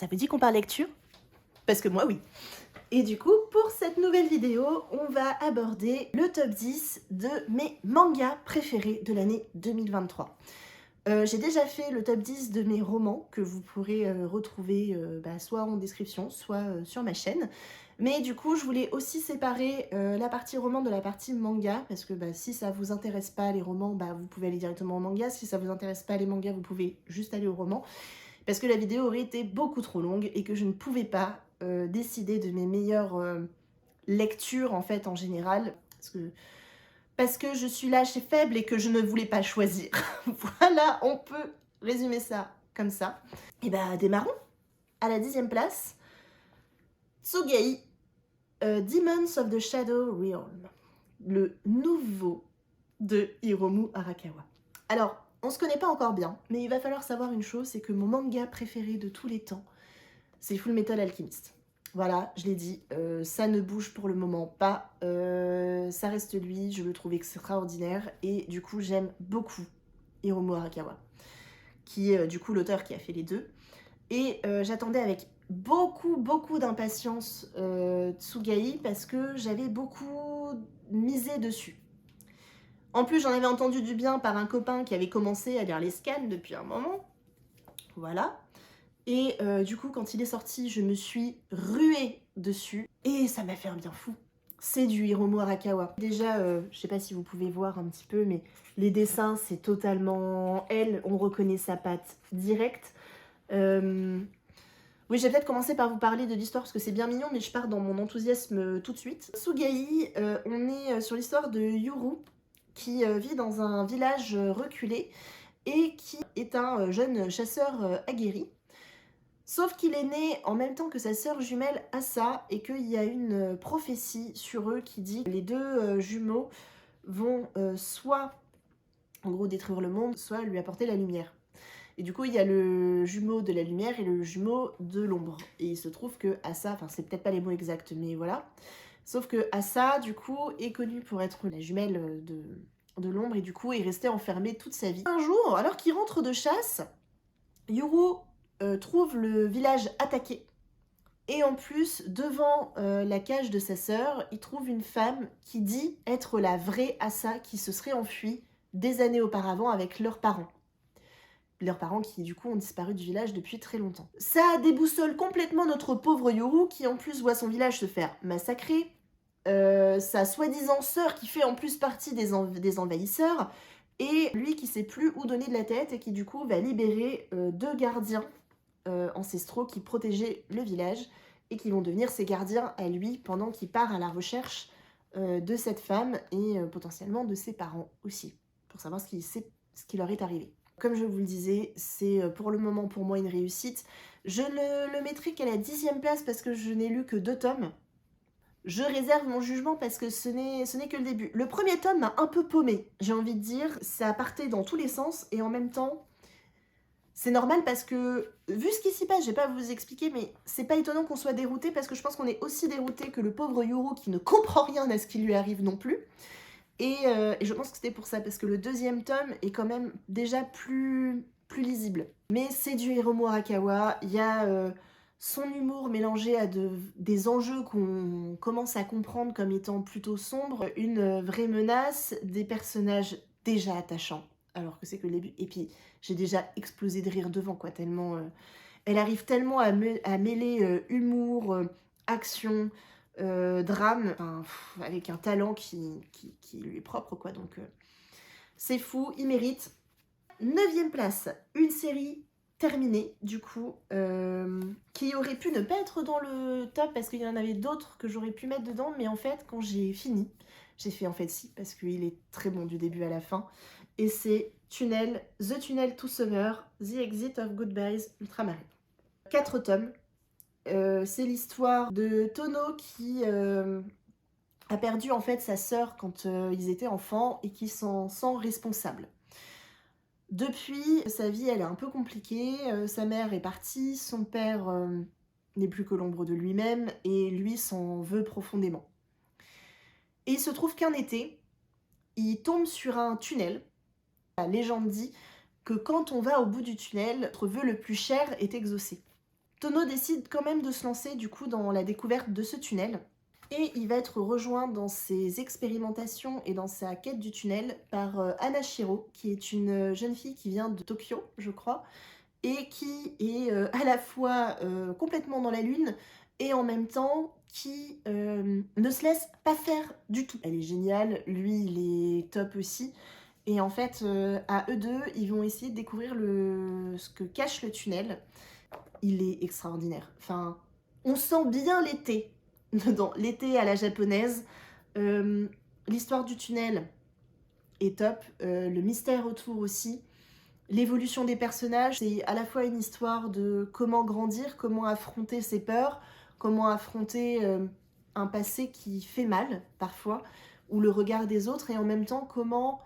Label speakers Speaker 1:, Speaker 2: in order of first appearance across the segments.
Speaker 1: Ça vous dit qu'on parle lecture? Parce que moi oui. Et du coup, pour cette nouvelle vidéo, on va aborder le top 10 de mes mangas préférés de l'année 2023. J'ai déjà fait le top 10 de mes romans que vous pourrez retrouver soit en description, soit sur ma chaîne. Mais du coup, je voulais aussi séparer la partie roman de la partie manga, parce que si ça vous intéresse pas les romans, vous pouvez aller directement au manga. Si ça vous intéresse pas les mangas, vous pouvez juste aller au roman. Parce que la vidéo aurait été beaucoup trop longue et que je ne pouvais pas décider de mes meilleures lectures en fait en général. Parce que je suis lâche et faible et que je ne voulais pas choisir. Voilà, on peut résumer ça comme ça. Et démarrons. À la 10e place, Tsugai, Demons of the Shadow Realm, le nouveau de Hiromu Arakawa. Alors, on se connaît pas encore bien, mais il va falloir savoir une chose, c'est que mon manga préféré de tous les temps, c'est Full Metal Alchemist. Voilà, je l'ai dit, ça ne bouge pour le moment pas, ça reste lui, je le trouve extraordinaire, et du coup j'aime beaucoup Hiromu Arakawa, qui est du coup l'auteur qui a fait les deux, et j'attendais avec beaucoup d'impatience Tsugai, parce que j'avais beaucoup misé dessus. En plus, j'en avais entendu du bien par un copain qui avait commencé à lire les scans depuis un moment. Voilà. Et du coup, quand il est sorti, je me suis ruée dessus. Et ça m'a fait un bien fou. C'est du Hiromu Arakawa. Déjà, je sais pas si vous pouvez voir un petit peu, mais les dessins, c'est totalement elle. On reconnaît sa patte directe. Oui, j'ai peut-être commencé par vous parler de l'histoire parce que c'est bien mignon, mais je pars dans mon enthousiasme tout de suite. Tsugai, on est sur l'histoire de Yuru, qui vit dans un village reculé et qui est un jeune chasseur aguerri. Sauf qu'il est né en même temps que sa sœur jumelle Asa et qu'il y a une prophétie sur eux qui dit que les deux jumeaux vont soit en gros détruire le monde, soit lui apporter la lumière. Et du coup, il y a le jumeau de la lumière et le jumeau de l'ombre. Et il se trouve que Asa, enfin c'est peut-être pas les mots exacts, mais voilà. Sauf que Asa, du coup, est connue pour être la jumelle de l'ombre et du coup est restée enfermée toute sa vie. Un jour, alors qu'il rentre de chasse, Yuru trouve le village attaqué. Et en plus, devant la cage de sa sœur, il trouve une femme qui dit être la vraie Asa qui se serait enfuie des années auparavant avec leurs parents. Leurs parents qui du coup ont disparu du village depuis très longtemps. Ça déboussole complètement notre pauvre Yuru qui en plus voit son village se faire massacrer. Sa soi-disant sœur qui fait en plus partie des envahisseurs, et lui qui sait plus où donner de la tête et qui du coup va libérer deux gardiens ancestraux qui protégeaient le village et qui vont devenir ses gardiens à lui pendant qu'il part à la recherche de cette femme et potentiellement de ses parents aussi, pour savoir ce qui leur est arrivé. Comme je vous le disais, c'est pour le moment pour moi une réussite. Je ne le mettrai qu'à la 10e place parce que je n'ai lu que 2 tomes. Je réserve mon jugement parce que ce n'est que le début. Le premier tome m'a un peu paumé, j'ai envie de dire. Ça partait dans tous les sens et en même temps, c'est normal parce que, vu ce qui s'y passe, je vais pas vous expliquer, mais c'est pas étonnant qu'on soit dérouté parce que je pense qu'on est aussi dérouté que le pauvre Yuru qui ne comprend rien à ce qui lui arrive non plus. Et je pense que c'était pour ça, parce que le deuxième tome est quand même déjà plus lisible. Mais c'est du Hiromu Arakawa, il y a son humour mélangé à des enjeux qu'on commence à comprendre comme étant plutôt sombres, une vraie menace, des personnages déjà attachants, alors que c'est que le début. Et puis j'ai déjà explosé de rire devant, quoi, tellement... elle arrive tellement à mêler humour, action, drame, enfin, avec un talent qui lui est propre, quoi. Donc c'est fou, il mérite. 9e place, une série terminée, du coup, qui aurait pu ne pas être dans le top parce qu'il y en avait d'autres que j'aurais pu mettre dedans, mais en fait, quand j'ai fini, j'ai fait en fait si, parce qu'il est très bon du début à la fin, et c'est The Tunnel to Summer, The Exit of Goodbyes Ultramarine. 4 tomes. C'est l'histoire de Tono qui a perdu en fait sa sœur quand ils étaient enfants et qui s'en sent responsable. Depuis, sa vie elle est un peu compliquée, sa mère est partie, son père n'est plus que l'ombre de lui-même et lui s'en veut profondément. Et il se trouve qu'un été, il tombe sur un tunnel. La légende dit que quand on va au bout du tunnel, notre vœu le plus cher est exaucé. Tono décide quand même de se lancer du coup dans la découverte de ce tunnel. Et il va être rejoint dans ses expérimentations et dans sa quête du tunnel par Anashiro, qui est une jeune fille qui vient de Tokyo, je crois, et qui est à la fois complètement dans la lune et en même temps qui ne se laisse pas faire du tout. Elle est géniale, lui il est top aussi. Et en fait, à eux deux, ils vont essayer de découvrir ce que cache le tunnel. Il est extraordinaire. Enfin, on sent bien l'été dedans, l'été à la japonaise. L'histoire du tunnel est top, le mystère autour aussi. L'évolution des personnages, c'est à la fois une histoire de comment grandir, comment affronter ses peurs, comment affronter un passé qui fait mal parfois, ou le regard des autres, et en même temps comment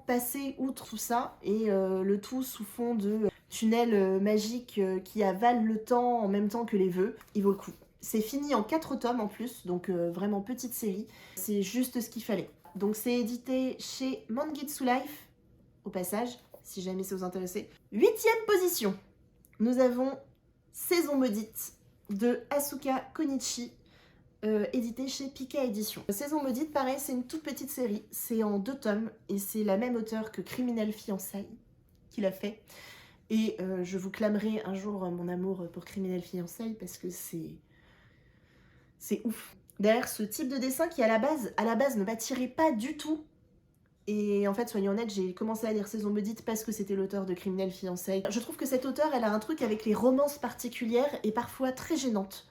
Speaker 1: passer outre tout ça, et le tout sous fond de tunnel magique qui avale le temps en même temps que les vœux. Il vaut le coup. C'est fini en 4 tomes en plus, donc vraiment petite série. C'est juste ce qu'il fallait. Donc c'est édité chez Mangetsu Life, au passage, si jamais ça vous intéresse. 8e position, nous avons Saison maudite de Asuka Konichi, édité chez Pika Édition. Saison maudite, pareil, c'est une toute petite série, c'est en 2 tomes, et c'est la même auteure que Criminel Fiançailles qui l'a fait. Et je vous clamerai un jour mon amour pour Criminel Fiançailles parce que c'est ouf. Derrière ce type de dessin qui à la base ne m'attirait pas du tout. Et en fait, soyons honnêtes, j'ai commencé à lire Saison maudite parce que c'était l'auteur de Criminel Fiançailles. Je trouve que cette auteure, elle a un truc avec les romances particulières et parfois très gênantes,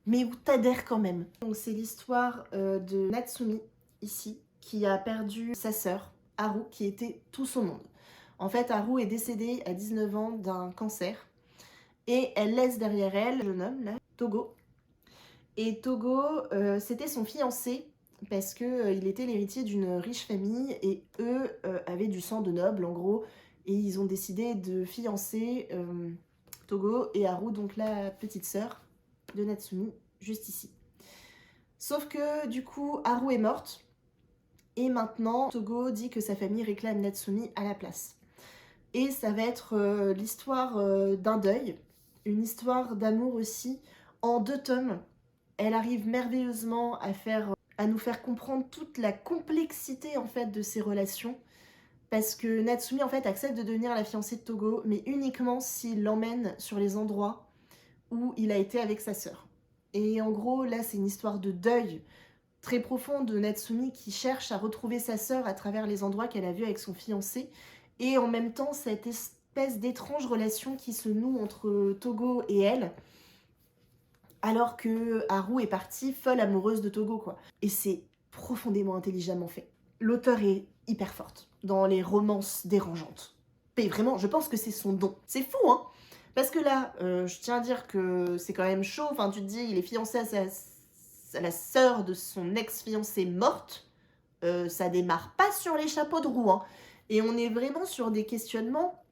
Speaker 1: mais où t'adhères quand même. Donc c'est l'histoire de Natsumi, ici, qui a perdu sa sœur, Haru, qui était tout son monde. En fait, Haru est décédée à 19 ans d'un cancer et elle laisse derrière elle le jeune homme, là, Togo. Et Togo, c'était son fiancé parce qu'il était l'héritier d'une riche famille et eux avaient du sang de noble en gros, et ils ont décidé de fiancer Togo et Haru, donc la petite sœur de Natsumi, juste ici. Sauf que du coup, Haru est morte et maintenant Togo dit que sa famille réclame Natsumi à la place. Et ça va être l'histoire d'un deuil, une histoire d'amour aussi, en 2 tomes. Elle arrive merveilleusement à nous faire comprendre toute la complexité en fait de ces relations. Parce que Natsumi en fait accepte de devenir la fiancée de Togo, mais uniquement s'il l'emmène sur les endroits où il a été avec sa sœur. Et en gros, là c'est une histoire de deuil très profond de Natsumi qui cherche à retrouver sa sœur à travers les endroits qu'elle a vus avec son fiancé. Et en même temps, cette espèce d'étrange relation qui se noue entre Togo et elle, alors que Haru est partie folle amoureuse de Togo, quoi. Et c'est profondément intelligemment fait. L'auteur est hyper forte dans les romances dérangeantes. Et vraiment, je pense que c'est son don. C'est fou, hein. Parce que là, je tiens à dire que c'est quand même chaud. Enfin, tu te dis, il est fiancé à la sœur de son ex-fiancée morte. Ça démarre pas sur les chapeaux de roue, hein. Et on est vraiment sur des questionnements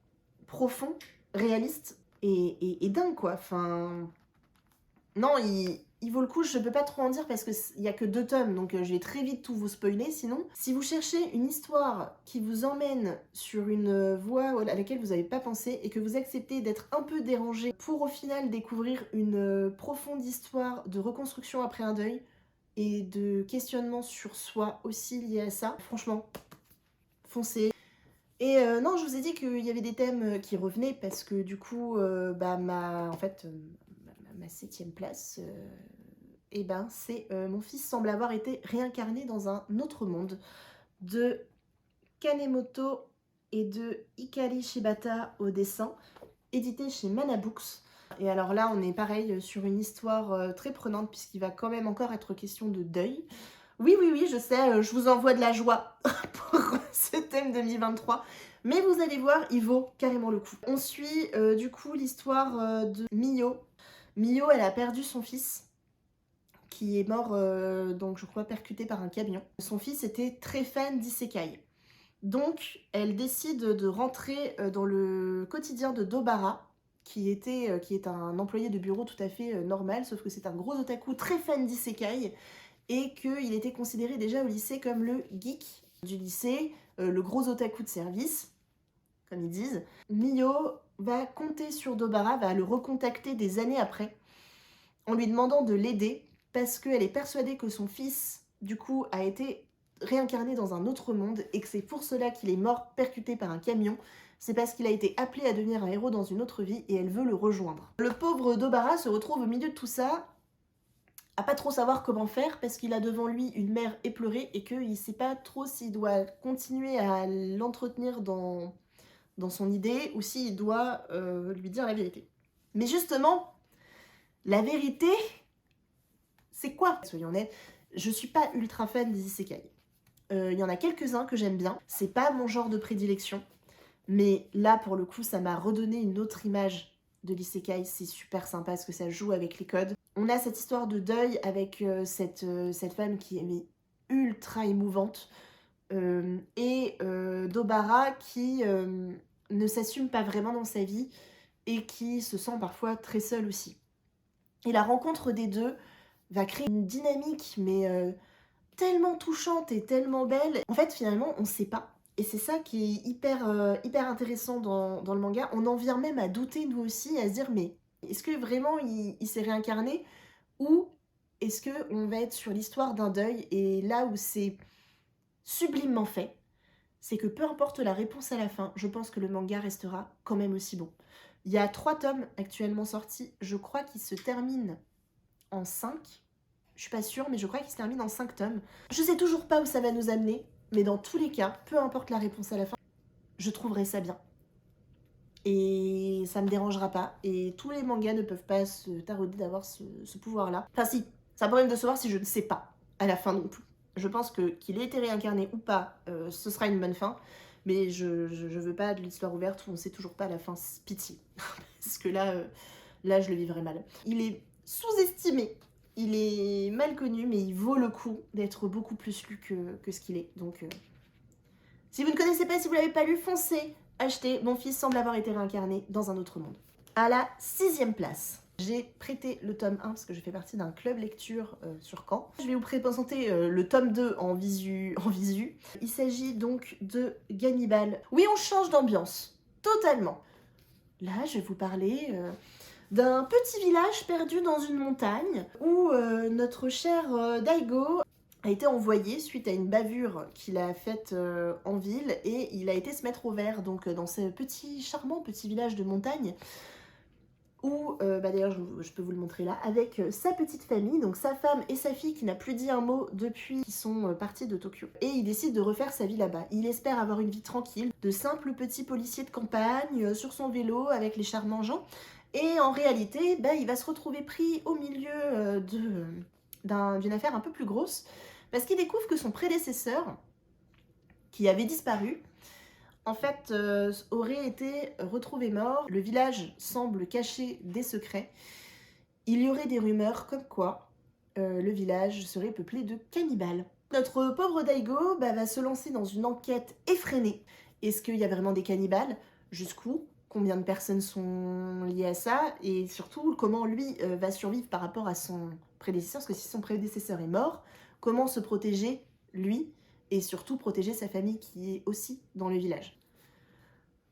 Speaker 1: profonds, réalistes et dingues, quoi. Enfin... Non, il vaut le coup, je peux pas trop en dire parce qu'il y a que 2 tomes, donc je vais très vite tout vous spoiler sinon. Si vous cherchez une histoire qui vous emmène sur une voie à laquelle vous n'avez pas pensé et que vous acceptez d'être un peu dérangé pour au final découvrir une profonde histoire de reconstruction après un deuil et de questionnement sur soi aussi lié à ça, franchement, foncez. Et non, je vous ai dit qu'il y avait des thèmes qui revenaient parce que du coup, en fait, ma 7e place, et ben c'est Mon fils semble avoir été réincarné dans un autre monde de Kanemoto et de Hikari Shibata au dessin, édité chez Mana Books. Et alors là, on est pareil sur une histoire très prenante puisqu'il va quand même encore être question de deuil. Oui, oui, oui, je sais, je vous envoie de la joie pour ce thème 2023. Mais vous allez voir, il vaut carrément le coup. On suit du coup l'histoire de Mio. Mio, elle a perdu son fils qui est mort, donc je crois percuté par un camion. Son fils était très fan d'isekai. Donc elle décide de rentrer dans le quotidien de Dobara, qui est un employé de bureau tout à fait normal, sauf que c'est un gros otaku très fan d'isekai, et qu'il était considéré déjà au lycée comme le geek du lycée, le gros otaku de service, comme ils disent. Mio va compter sur Dobara, va le recontacter des années après, en lui demandant de l'aider, parce qu'elle est persuadée que son fils, du coup, a été réincarné dans un autre monde, et que c'est pour cela qu'il est mort percuté par un camion. C'est parce qu'il a été appelé à devenir un héros dans une autre vie, et elle veut le rejoindre. Le pauvre Dobara se retrouve au milieu de tout ça, à pas trop savoir comment faire, parce qu'il a devant lui une mère éplorée, et qu'il ne sait pas trop s'il doit continuer à l'entretenir dans son idée, ou s'il doit lui dire la vérité. Mais justement, la vérité, c'est quoi? Soyons honnêtes, je suis pas ultra fan des isekai. Il y en a quelques-uns que j'aime bien, c'est pas mon genre de prédilection, mais là, pour le coup, ça m'a redonné une autre image de l'isekai, c'est super sympa parce que ça joue avec les codes. On a cette histoire de deuil avec cette femme qui est mais, ultra émouvante, et Dobara qui ne s'assume pas vraiment dans sa vie et qui se sent parfois très seule aussi. Et la rencontre des deux va créer une dynamique, mais tellement touchante et tellement belle. En fait, finalement, on ne sait pas. Et c'est ça qui est hyper intéressant dans le manga. On en vient même à douter, nous aussi, à se dire, mais est-ce que vraiment il s'est réincarné? Ou est-ce qu'on va être sur l'histoire d'un deuil? Et là où c'est sublimement fait, c'est que peu importe la réponse à la fin, je pense que le manga restera quand même aussi bon. Il y a 3 tomes actuellement sortis, je crois qu'ils se terminent en 5. Je suis pas sûre, mais je crois qu'il se termine en 5 tomes. Je sais toujours pas où ça va nous amener, mais dans tous les cas, peu importe la réponse à la fin, je trouverai ça bien. Et ça me dérangera pas. Et tous les mangas ne peuvent pas se tarauder d'avoir ce pouvoir-là. Enfin si, c'est un problème de savoir si je ne sais pas à la fin non plus. Je pense que qu'il ait été réincarné ou pas, ce sera une bonne fin. Mais je veux pas de l'histoire ouverte où on sait toujours pas à la fin, pitié. Parce que là, je le vivrai mal. Il est sous-estimé. Il est mal connu, mais il vaut le coup d'être beaucoup plus lu que ce qu'il est. Donc, si vous ne connaissez pas, si vous ne l'avez pas lu, foncez, achetez. Mon fils semble avoir été réincarné dans un autre monde. À la 6e place, j'ai prêté le tome 1 parce que je fais partie d'un club lecture sur Caen. Je vais vous présenter le tome 2 en visu. Il s'agit donc de Gannibal. Oui, on change d'ambiance, totalement. Là, je vais vous parler d'un petit village perdu dans une montagne où notre cher Daigo a été envoyé suite à une bavure qu'il a faite en ville et il a été se mettre au vert donc dans ce charmant petit village de montagne où, d'ailleurs je peux vous le montrer là, avec sa petite famille, donc sa femme et sa fille qui n'a plus dit un mot depuis qu'ils sont partis de Tokyo. Et il décide de refaire sa vie là-bas. Il espère avoir une vie tranquille, de simple petit policier de campagne, sur son vélo avec les charmants gens. Et en réalité, il va se retrouver pris au milieu d'une affaire un peu plus grosse, parce qu'il découvre que son prédécesseur, qui avait disparu, en fait, aurait été retrouvé mort. Le village semble cacher des secrets. Il y aurait des rumeurs comme quoi le village serait peuplé de cannibales. Notre pauvre Daigo va se lancer dans une enquête effrénée. Est-ce qu'il y a vraiment des cannibales? Jusqu'où? Combien de personnes sont liées à ça? Et surtout, comment lui va survivre par rapport à son prédécesseur? Parce que si son prédécesseur est mort, comment se protéger, lui, et surtout protéger sa famille qui est aussi dans le village.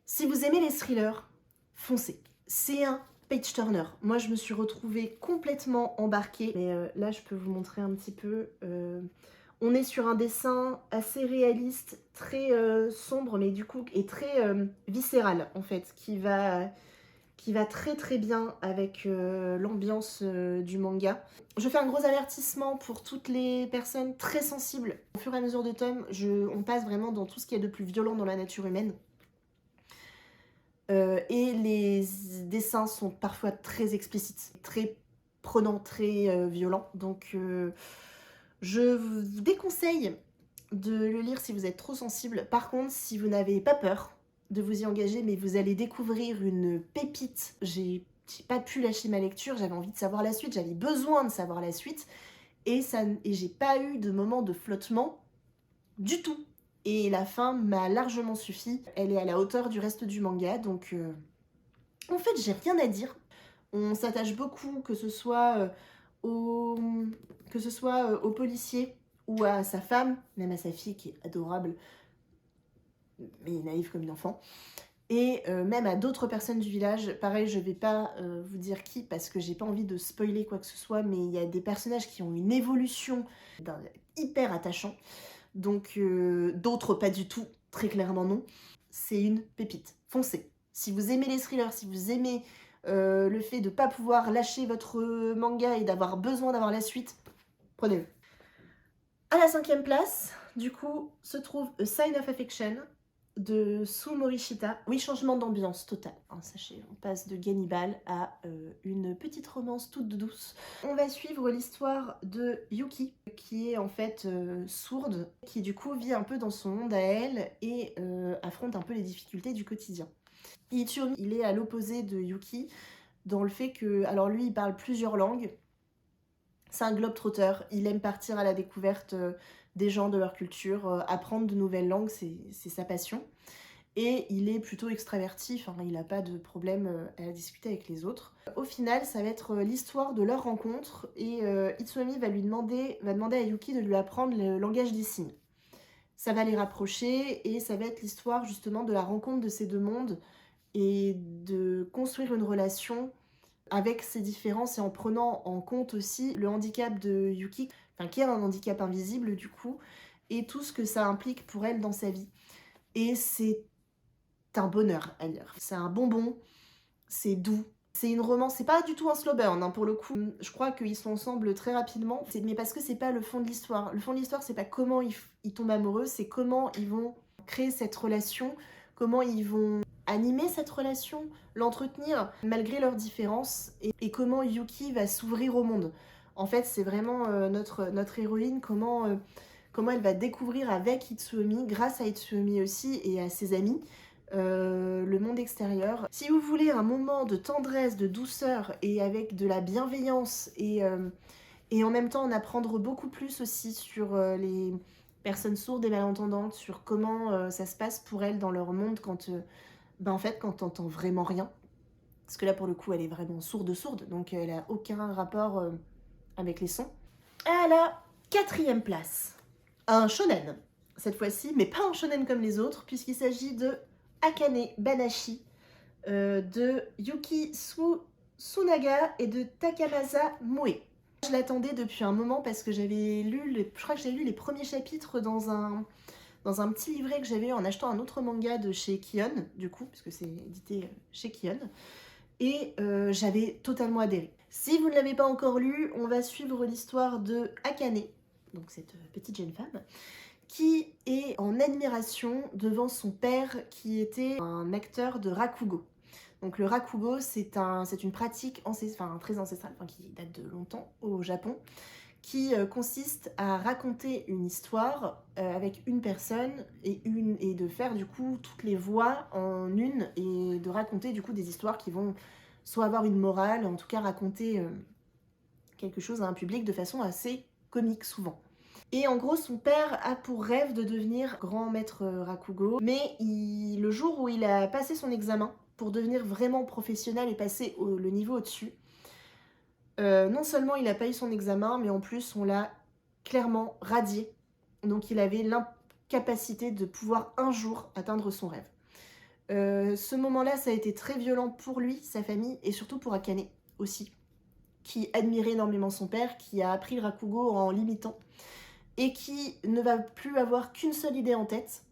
Speaker 1: Si vous aimez les thrillers, foncez. C'est un page turner. Moi, je me suis retrouvée complètement embarquée. Mais là, je peux vous montrer un petit peu. On est sur un dessin assez réaliste, très sombre, mais du coup, et très viscéral, en fait, qui va très très bien avec l'ambiance du manga. Je fais un gros avertissement pour toutes les personnes très sensibles. Au fur et à mesure de tomes, on passe vraiment dans tout ce qu'il y a de plus violent dans la nature humaine. Et les dessins sont parfois très explicites, très prenants, très violents. Donc je vous déconseille de le lire si vous êtes trop sensible. Par contre, si vous n'avez pas peur de vous y engager, mais vous allez découvrir une pépite. J'ai pas pu lâcher ma lecture, j'avais envie de savoir la suite, j'avais besoin de savoir la suite. Et j'ai pas eu de moment de flottement du tout. Et la fin m'a largement suffi. Elle est à la hauteur du reste du manga, donc en fait j'ai rien à dire. On s'attache beaucoup, que ce soit au policier ou à sa femme, même à sa fille qui est adorable, mais naïve comme une enfant. et même à d'autres personnes du village. Pareil, je vais pas vous dire qui parce que j'ai pas envie de spoiler quoi que ce soit, mais il y a des personnages qui ont une évolution hyper attachant, donc d'autres pas du tout, très clairement non. C'est une pépite, foncez. Si vous aimez les thrillers, si vous aimez le fait de pas pouvoir lâcher votre manga et d'avoir besoin d'avoir la suite, prenez-le. À la 5e place, du coup, se trouve A Sign of Affection de Sue Morishita. Oui, changement d'ambiance total, hein, sachez, on passe de Gannibal à une petite romance toute douce. On va suivre l'histoire de Yuki, qui est en fait sourde, qui du coup vit un peu dans son monde à elle et affronte un peu les difficultés du quotidien. Itsumi, il est à l'opposé de Yuki, dans le fait que, alors lui, il parle plusieurs langues, c'est un globe-trotter, il aime partir à la découverte des gens, de leur culture, apprendre de nouvelles langues, c'est sa passion. Et il est plutôt extraverti, enfin, il n'a pas de problème à discuter avec les autres. Au final, ça va être l'histoire de leur rencontre, et Itsumi va demander à Yuki de lui apprendre le langage des signes. Ça va les rapprocher, et ça va être l'histoire justement de la rencontre de ces deux mondes, et de construire une relation avec ces différences et en prenant en compte aussi le handicap de Yuki, enfin qui est un handicap invisible du coup, et tout ce que ça implique pour elle dans sa vie. Et c'est un bonheur à lire. C'est un bonbon, c'est doux. C'est une romance, c'est pas du tout un slow burn hein, pour le coup. Je crois qu'ils sont ensemble très rapidement, mais parce que c'est pas le fond de l'histoire. Le fond de l'histoire, c'est pas comment ils tombent amoureux, c'est comment ils vont créer cette relation, comment ils vont animer cette relation, l'entretenir malgré leurs différences, et comment Yuki va s'ouvrir au monde. En fait, c'est vraiment notre héroïne, comment elle va découvrir avec Itsumi, grâce à Itsumi aussi et à ses amis, le monde extérieur. Si vous voulez un moment de tendresse, de douceur et avec de la bienveillance et en même temps en apprendre beaucoup plus aussi sur les personnes sourdes et malentendantes, sur comment ça se passe pour elles dans leur monde quand en fait quand t'entends vraiment rien, parce que là pour le coup elle est vraiment sourde, donc elle a aucun rapport avec les sons. À la 4e place, un shonen cette fois-ci, mais pas un shonen comme les autres, puisqu'il s'agit de Akane Banashi de Yuki Tsunaga et de Takamasa Moe. Je l'attendais depuis un moment parce que je crois que j'avais lu les premiers chapitres dans un petit livret que j'avais eu en achetant un autre manga de chez Kion, du coup, puisque c'est édité chez Kion, et j'avais totalement adhéré. Si vous ne l'avez pas encore lu, on va suivre l'histoire de Akane, donc cette petite jeune femme, qui est en admiration devant son père qui était un acteur de rakugo. Donc le rakugo, c'est une pratique très ancestrale, qui date de longtemps au Japon, qui consiste à raconter une histoire avec une personne et de faire du coup toutes les voix en une, et de raconter du coup des histoires qui vont soit avoir une morale, en tout cas raconter quelque chose à un public de façon assez comique souvent. Et en gros, son père a pour rêve de devenir grand maître rakugo, mais le jour où il a passé son examen pour devenir vraiment professionnel et passer le niveau au-dessus, non seulement il n'a pas eu son examen, mais en plus on l'a clairement radié. Donc il avait l'incapacité de pouvoir un jour atteindre son rêve. Ce moment-là, ça a été très violent pour lui, sa famille, et surtout pour Akane aussi, qui admirait énormément son père, qui a appris le rakugo en l'imitant, et qui ne va plus avoir qu'une seule idée en tête,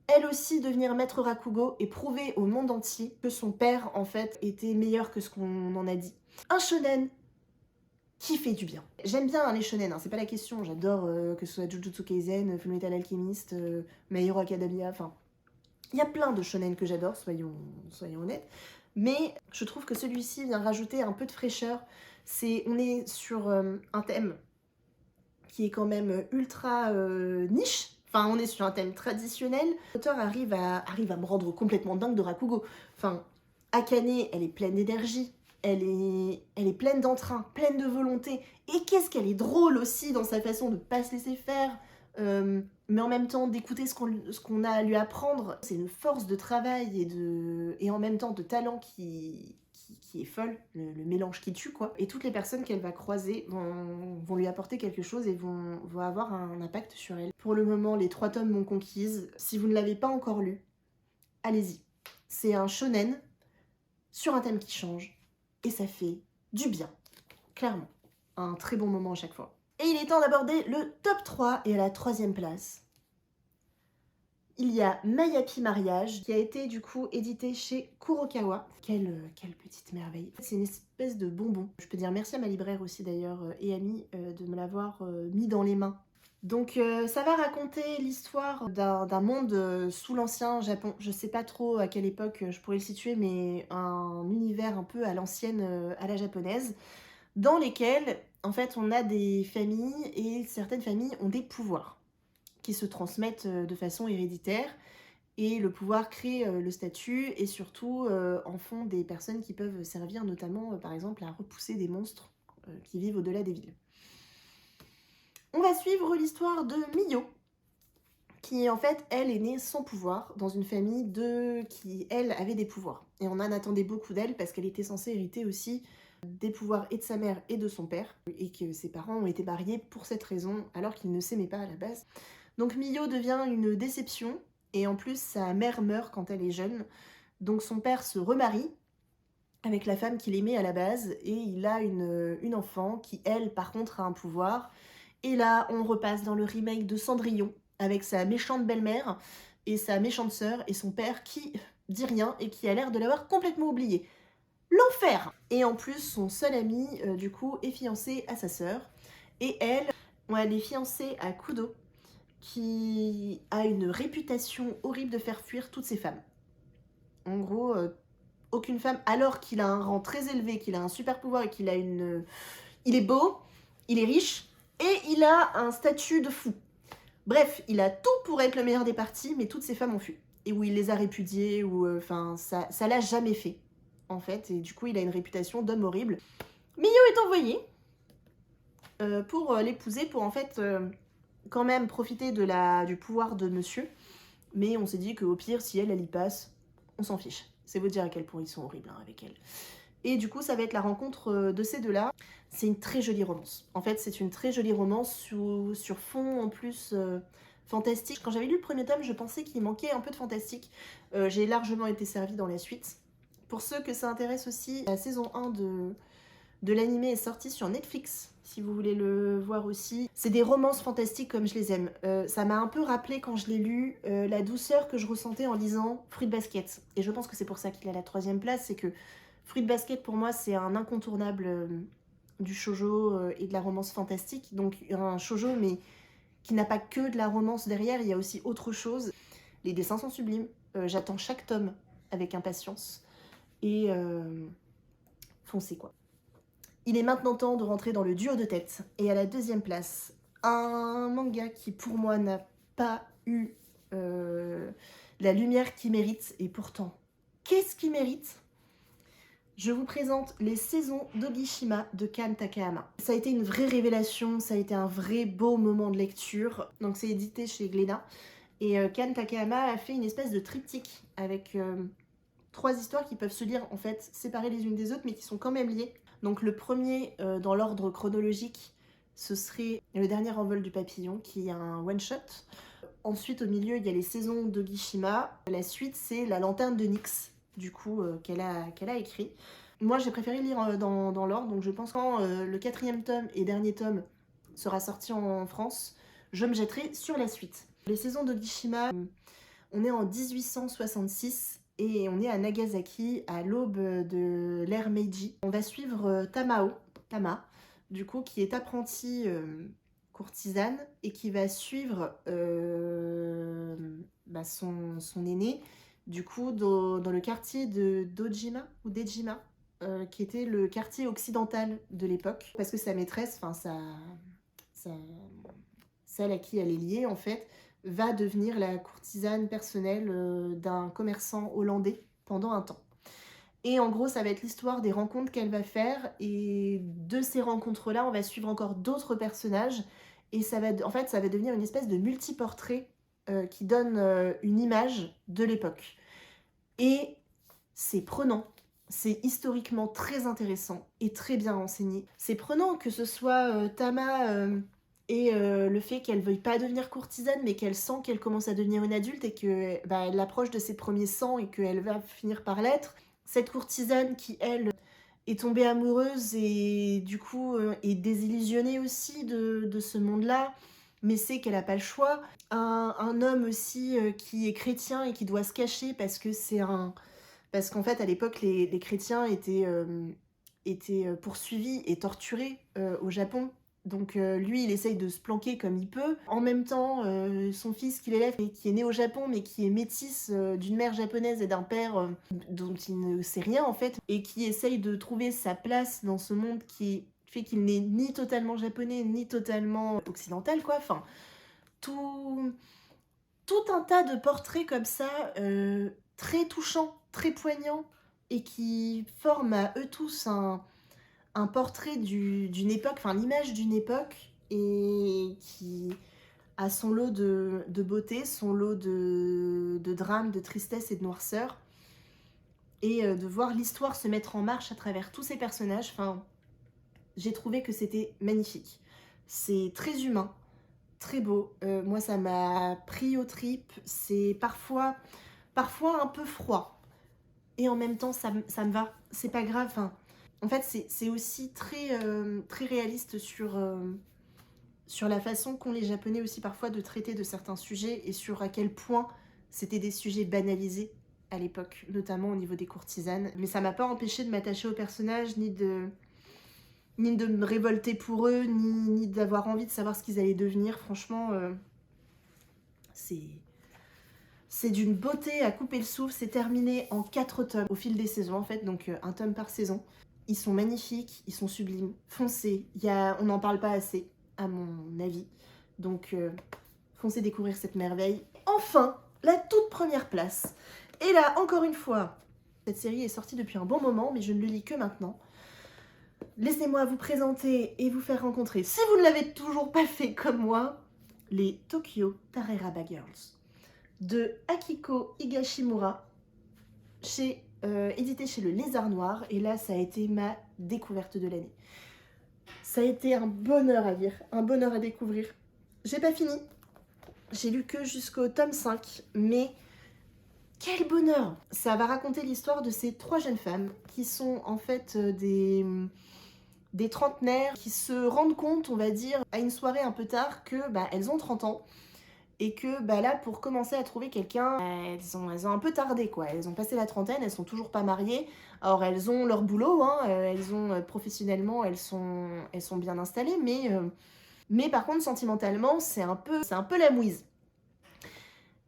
Speaker 1: elle aussi devenir maître rakugo et prouver au monde entier que son père, en fait, était meilleur que ce qu'on en a dit. Un shonen qui fait du bien. J'aime bien les shonen, hein, c'est pas la question, j'adore que ce soit Jujutsu Kaisen, Fullmetal Alchemist, My Hero Academia, enfin... Il y a plein de shonen que j'adore, soyons honnêtes, mais je trouve que celui-ci vient rajouter un peu de fraîcheur. On est sur un thème qui est quand même ultra niche. Enfin, on est sur un thème traditionnel. L'auteur arrive à me rendre complètement dingue de rakugo. Enfin, Akane, elle est pleine d'énergie, elle est pleine d'entrain, pleine de volonté. Et qu'est-ce qu'elle est drôle aussi dans sa façon de pas se laisser faire, mais en même temps d'écouter ce qu'on a à lui apprendre. C'est une force de travail et en même temps de talent qui est folle, le mélange qui tue quoi. Et toutes les personnes qu'elle va croiser vont lui apporter quelque chose et vont avoir un impact sur elle. Pour le moment, les 3 tomes m'ont conquise. Si vous ne l'avez pas encore lu, allez-y. C'est un shonen sur un thème qui change et ça fait du bien, clairement. Un très bon moment à chaque fois. Et il est temps d'aborder le top 3 et à la troisième place, il y a Mayapi Mariage qui a été du coup édité chez Kurokawa. Quelle petite merveille. C'est une espèce de bonbon. Je peux dire merci à ma libraire aussi d'ailleurs et amie de me l'avoir mis dans les mains. Donc ça va raconter l'histoire d'un monde sous l'ancien Japon. Je sais pas trop à quelle époque je pourrais le situer, mais un univers un peu à l'ancienne, à la japonaise, dans lesquels en fait on a des familles et certaines familles ont des pouvoirs qui se transmettent de façon héréditaire et le pouvoir crée le statut et surtout en font des personnes qui peuvent servir notamment par exemple à repousser des monstres qui vivent au-delà des villes. On va suivre l'histoire de Miyo qui en fait elle est née sans pouvoir dans une famille qui elle avait des pouvoirs et on en attendait beaucoup d'elle parce qu'elle était censée hériter aussi des pouvoirs et de sa mère et de son père et que ses parents ont été mariés pour cette raison alors qu'ils ne s'aimaient pas à la base. Donc Miyo devient une déception, et en plus sa mère meurt quand elle est jeune, donc son père se remarie avec la femme qu'il aimait à la base, et il a une enfant qui, elle, par contre, a un pouvoir. Et là, on repasse dans le remake de Cendrillon, avec sa méchante belle-mère, et sa méchante sœur, et son père qui dit rien, et qui a l'air de l'avoir complètement oublié. L'enfer! Et en plus, son seul ami, du coup, est fiancé à sa sœur, et elle est fiancée à Kudo, qui a une réputation horrible de faire fuir toutes ses femmes. En gros, aucune femme, alors qu'il a un rang très élevé, qu'il a un super pouvoir et qu'il a une... Il est beau, il est riche, et il a un statut de fou. Bref, il a tout pour être le meilleur des partis, mais toutes ses femmes ont fui. Et où il les a répudiées, ou... Enfin, ça l'a jamais fait, en fait, et du coup, il a une réputation d'homme horrible. Miyo est envoyé pour l'épouser, pour en fait... quand même profiter du pouvoir de monsieur, mais on s'est dit qu'au pire, si elle y passe, on s'en fiche. C'est vous dire à quel point ils sont horribles avec elle. Et du coup, ça va être la rencontre de ces deux-là. C'est une très jolie romance. En fait, c'est une très jolie romance sur fond, en plus, fantastique. Quand j'avais lu le premier tome, je pensais qu'il manquait un peu de fantastique. J'ai largement été servie dans la suite. Pour ceux que ça intéresse aussi, la saison 1 de l'anime est sortie sur Netflix, si vous voulez le voir aussi. C'est des romances fantastiques comme je les aime. Ça m'a un peu rappelé quand je l'ai lu la douceur que je ressentais en lisant Fruit Basket. Et je pense que c'est pour ça qu'il a la troisième place, c'est que Fruit Basket pour moi c'est un incontournable du shoujo et de la romance fantastique. Donc un shoujo mais qui n'a pas que de la romance derrière, il y a aussi autre chose. Les dessins sont sublimes. J'attends chaque tome avec impatience. Et foncez quoi. Il est maintenant temps de rentrer dans le duo de tête. Et à la deuxième place, un manga qui pour moi n'a pas eu la lumière qu'il mérite. Et pourtant, qu'est-ce qu'il mérite? Je vous présente les saisons d'Ogishima de Kan Takahama. Ça a été une vraie révélation, ça a été un vrai beau moment de lecture. Donc c'est édité chez Glénat. Et Kan Takahama a fait une espèce de triptyque avec 3 histoires qui peuvent se lire en fait séparées les unes des autres mais qui sont quand même liées. Donc le premier dans l'ordre chronologique, ce serait Le dernier envol du papillon qui est un one-shot. Ensuite au milieu il y a les saisons d'Ogishima. La suite c'est La lanterne de Nyx du coup qu'elle a écrit. Moi j'ai préféré lire dans l'ordre, donc je pense que quand le 4e tome et dernier tome sera sorti en France, je me jetterai sur la suite. Les saisons d'Ogishima, on est en 1866 et on est à Nagasaki à l'aube de l'ère Meiji. On va suivre Tama, du coup, qui est apprentie courtisane et qui va suivre son aîné, du coup, dans le quartier de Dojima, ou Dejima, qui était le quartier occidental de l'époque, parce que sa maîtresse, enfin celle à qui elle est liée, en fait, va devenir la courtisane personnelle d'un commerçant hollandais pendant un temps. Et en gros, ça va être l'histoire des rencontres qu'elle va faire, et de ces rencontres-là, on va suivre encore d'autres personnages, et ça va devenir une espèce de multiportrait qui donne une image de l'époque. Et c'est prenant, c'est historiquement très intéressant et très bien renseigné. C'est prenant que ce soit Tama et le fait qu'elle veuille pas devenir courtisane, mais qu'elle sent qu'elle commence à devenir une adulte et que, bah, elle approche de ses premiers 100 et qu'elle va finir par l'être. Cette courtisane qui, elle, est tombée amoureuse et du coup, est désillusionnée aussi de ce monde-là, mais sait qu'elle a pas le choix. Un homme aussi, qui est chrétien et qui doit se cacher parce qu'en fait, à l'époque, les chrétiens étaient poursuivis et torturés au Japon. Donc lui, il essaye de se planquer comme il peut. En même temps, son fils qu'il élève, qui est né au Japon, mais qui est métis d'une mère japonaise et d'un père dont il ne sait rien en fait, et qui essaye de trouver sa place dans ce monde qui fait qu'il n'est ni totalement japonais, ni totalement occidental, quoi. Enfin, tout, tout un tas de portraits comme ça, très touchants, très poignants, et qui forment à eux tous un portrait d'une époque, enfin l'image d'une époque, et qui a son lot de beauté, son lot de drame, de tristesse et de noirceur. Et de voir l'histoire se mettre en marche à travers tous ces personnages, enfin, j'ai trouvé que c'était magnifique. C'est très humain, très beau. Moi, ça m'a pris aux tripes. C'est parfois un peu froid. Et en même temps, ça me va. C'est pas grave. Enfin, en fait, c'est aussi très réaliste sur la façon qu'ont les Japonais aussi parfois de traiter de certains sujets et sur à quel point c'était des sujets banalisés à l'époque, notamment au niveau des courtisanes. Mais ça m'a pas empêché de m'attacher aux personnages, ni de me révolter pour eux, ni d'avoir envie de savoir ce qu'ils allaient devenir. Franchement, c'est d'une beauté à couper le souffle. C'est terminé en 4 tomes au fil des saisons en fait, donc un tome par saison. Ils sont magnifiques, ils sont sublimes. Foncez, on n'en parle pas assez à mon avis. Donc foncez découvrir cette merveille. Enfin, la toute première place. Et là, encore une fois, cette série est sortie depuis un bon moment, mais je ne le lis que maintenant. Laissez-moi vous présenter et vous faire rencontrer, si vous ne l'avez toujours pas fait comme moi, les Tokyo Tareraba Girls de Akiko Higashimura, édité chez le Lézard Noir. Et là, ça a été ma découverte de l'année. Ça a été un bonheur à lire, un bonheur à découvrir. J'ai pas fini, j'ai lu que jusqu'au tome 5, mais quel bonheur! Ça va raconter l'histoire de ces 3 jeunes femmes qui sont en fait des trentenaires qui se rendent compte, on va dire, à une soirée un peu tard que elles ont 30 ans et que là, pour commencer à trouver quelqu'un, elles ont un peu tardé, quoi. Elles ont passé la trentaine, elles sont toujours pas mariées. Alors elles ont leur boulot, hein, elles ont professionnellement, elles sont bien installées, mais par contre sentimentellement, c'est un peu la mouise.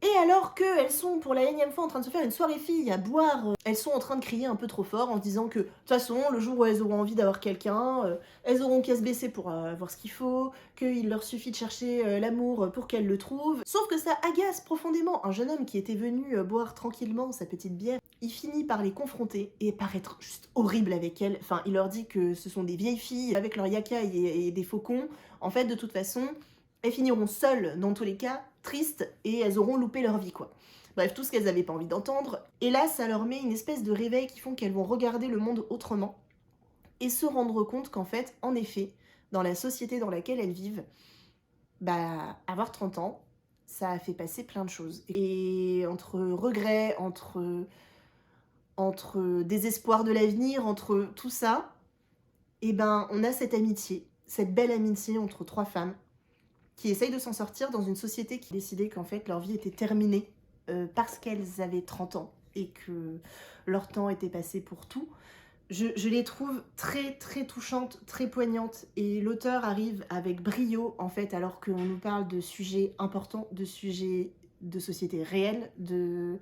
Speaker 1: Et alors qu'elles sont pour la énième fois en train de se faire une soirée filles à boire, elles sont en train de crier un peu trop fort en se disant que de toute façon, le jour où elles auront envie d'avoir quelqu'un, elles auront qu'à se baisser pour avoir ce qu'il faut, qu'il leur suffit de chercher l'amour pour qu'elles le trouvent. Sauf que ça agace profondément un jeune homme qui était venu boire tranquillement sa petite bière. Il finit par les confronter et par être juste horrible avec elles. Enfin, il leur dit que ce sont des vieilles filles avec leurs yakai et des faucons. En fait, de toute façon, elles finiront seules dans tous les cas, tristes, et elles auront loupé leur vie, quoi. Bref, tout ce qu'elles n'avaient pas envie d'entendre. Et là, ça leur met une espèce de réveil qui font qu'elles vont regarder le monde autrement et se rendre compte qu'en fait, en effet, dans la société dans laquelle elles vivent, avoir 30 ans, ça a fait passer plein de choses. Et entre regrets, entre désespoir de l'avenir, entre tout ça, on a cette amitié, cette belle amitié entre 3 femmes qui essayent de s'en sortir dans une société qui a décidé qu'en fait leur vie était terminée parce qu'elles avaient 30 ans et que leur temps était passé pour tout. Je les trouve très très touchantes, très poignantes, et l'auteur arrive avec brio en fait, alors qu'on nous parle de sujets importants, de sujets de société réelle, de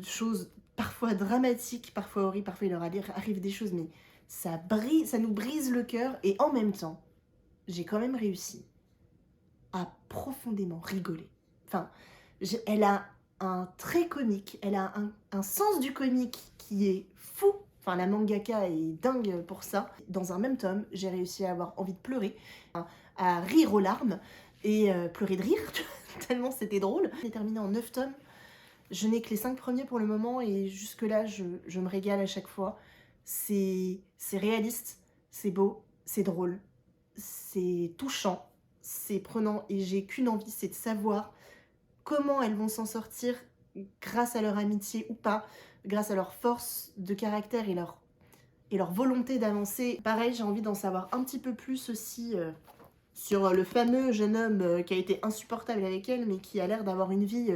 Speaker 1: choses parfois dramatiques, parfois horribles, parfois il leur arrive des choses, mais ça nous brise le cœur, et en même temps, j'ai quand même réussi à profondément rigoler. Enfin, elle a un trait comique, elle a un sens du comique qui est fou. Enfin, la mangaka est dingue pour ça. Dans un même tome, j'ai réussi à avoir envie de pleurer, à rire aux larmes, et pleurer de rire, tellement c'était drôle. J'ai terminé en 9 tomes. Je n'ai que les 5 premiers pour le moment, et jusque-là, je me régale à chaque fois. C'est réaliste, c'est beau, c'est drôle, c'est touchant. c'est prenant et j'ai qu'une envie, c'est de savoir comment elles vont s'en sortir grâce à leur amitié ou pas, grâce à leur force de caractère et leur volonté d'avancer. Pareil, j'ai envie d'en savoir un petit peu plus aussi sur le fameux jeune homme qui a été insupportable avec elle, mais qui a l'air d'avoir une vie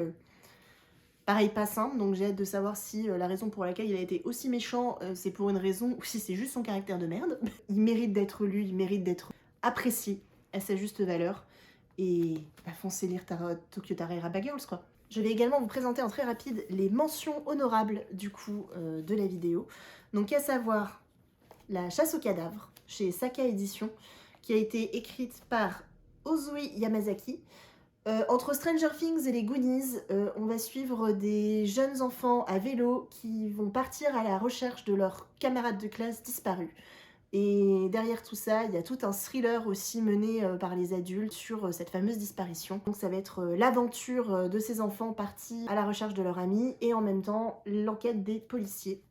Speaker 1: pareil pas simple. Donc j'ai hâte de savoir si la raison pour laquelle il a été aussi méchant, c'est pour une raison ou si c'est juste son caractère de merde. Il mérite d'être lu, il mérite d'être apprécié à sa juste valeur. Et bah, foncez lire Tokyo Tararaba Girls quoi. Je vais également vous présenter en très rapide les mentions honorables du coup de la vidéo. Donc à savoir La chasse aux cadavres chez Saka Édition, qui a été écrite par Ozui Yamazaki. Entre Stranger Things et les Goonies, on va suivre des jeunes enfants à vélo qui vont partir à la recherche de leurs camarades de classe disparus. Et derrière tout ça, il y a tout un thriller aussi mené par les adultes sur cette fameuse disparition. Donc ça va être l'aventure de ces enfants partis à la recherche de leur ami et en même temps l'enquête des policiers.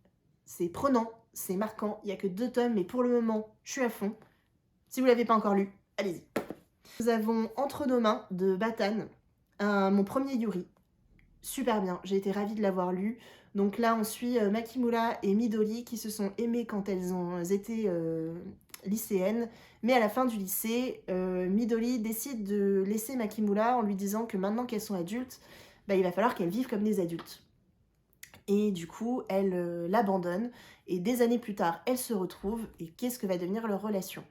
Speaker 1: C'est prenant, c'est marquant, il n'y a que 2 tomes, mais pour le moment, je suis à fond. Si vous ne l'avez pas encore lu, allez-y. Nous avons entre nos mains de Batan, mon premier Yuri. Super bien, j'ai été ravie de l'avoir lu. Donc là, on suit Makimura et Midori qui se sont aimées quand elles ont été lycéennes. Mais à la fin du lycée, Midori décide de laisser Makimura en lui disant que maintenant qu'elles sont adultes, bah, il va falloir qu'elles vivent comme des adultes. Et du coup, elle l'abandonne. Et des années plus tard, elles se retrouvent. Et qu'est-ce que va devenir leur relation?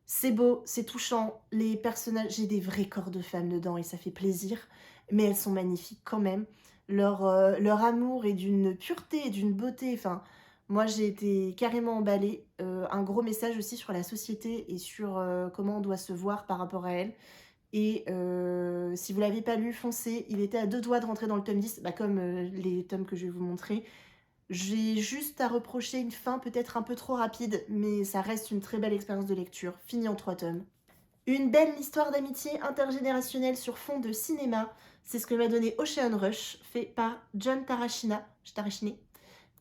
Speaker 1: C'est beau, c'est touchant, les personnages, j'ai des vrais corps de femmes dedans et ça fait plaisir, mais elles sont magnifiques quand même. Leur amour est d'une pureté et d'une beauté, enfin, moi j'ai été carrément emballée. Un gros message aussi sur la société et sur comment on doit se voir par rapport à elle. Et si vous l'avez pas lu, foncez, il était à 2 doigts de rentrer dans le tome 10, bah, comme les tomes que je vais vous montrer. J'ai juste à reprocher une fin peut-être un peu trop rapide, mais ça reste une très belle expérience de lecture, finie en 3 tomes. Une belle histoire d'amitié intergénérationnelle sur fond de cinéma, c'est ce que m'a donné Ocean Rush, fait par John Tarashina,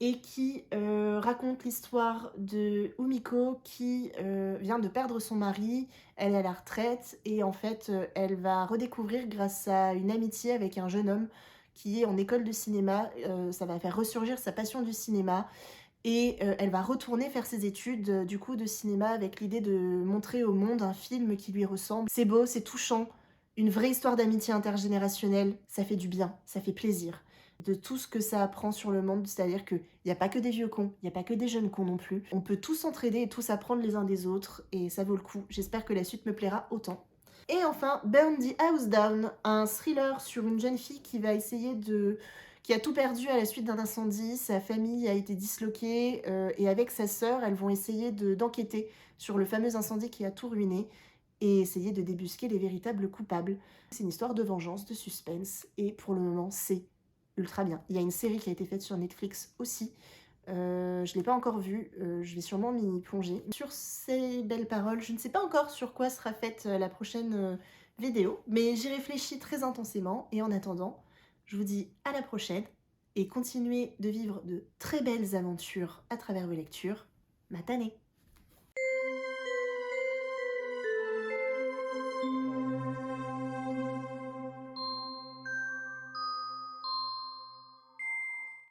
Speaker 1: et qui raconte l'histoire de Umiko qui vient de perdre son mari, elle est à la retraite, et en fait elle va redécouvrir grâce à une amitié avec un jeune homme qui est en école de cinéma, ça va faire ressurgir sa passion du cinéma, et elle va retourner faire ses études du coup de cinéma avec l'idée de montrer au monde un film qui lui ressemble. C'est beau, c'est touchant, une vraie histoire d'amitié intergénérationnelle, ça fait du bien, ça fait plaisir. De tout ce que ça apprend sur le monde, c'est-à-dire qu'il n'y a pas que des vieux cons, il n'y a pas que des jeunes cons non plus. On peut tous s'entraider et tous apprendre les uns des autres, et ça vaut le coup. J'espère que la suite me plaira autant. Et enfin, Burn the House Down, un thriller sur une jeune fille qui va essayer de... qui a tout perdu à la suite d'un incendie, sa famille a été disloquée, et avec sa sœur, elles vont essayer d'enquêter sur le fameux incendie qui a tout ruiné, et essayer de débusquer les véritables coupables. C'est une histoire de vengeance, de suspense, et pour le moment, c'est ultra bien. Il y a une série qui a été faite sur Netflix aussi, je ne l'ai pas encore vue, je vais sûrement m'y plonger. Sur ces belles paroles, je ne sais pas encore sur quoi sera faite la prochaine vidéo, mais j'y réfléchis très intensément, et en attendant, je vous dis à la prochaine, et continuez de vivre de très belles aventures à travers vos lectures. Matane!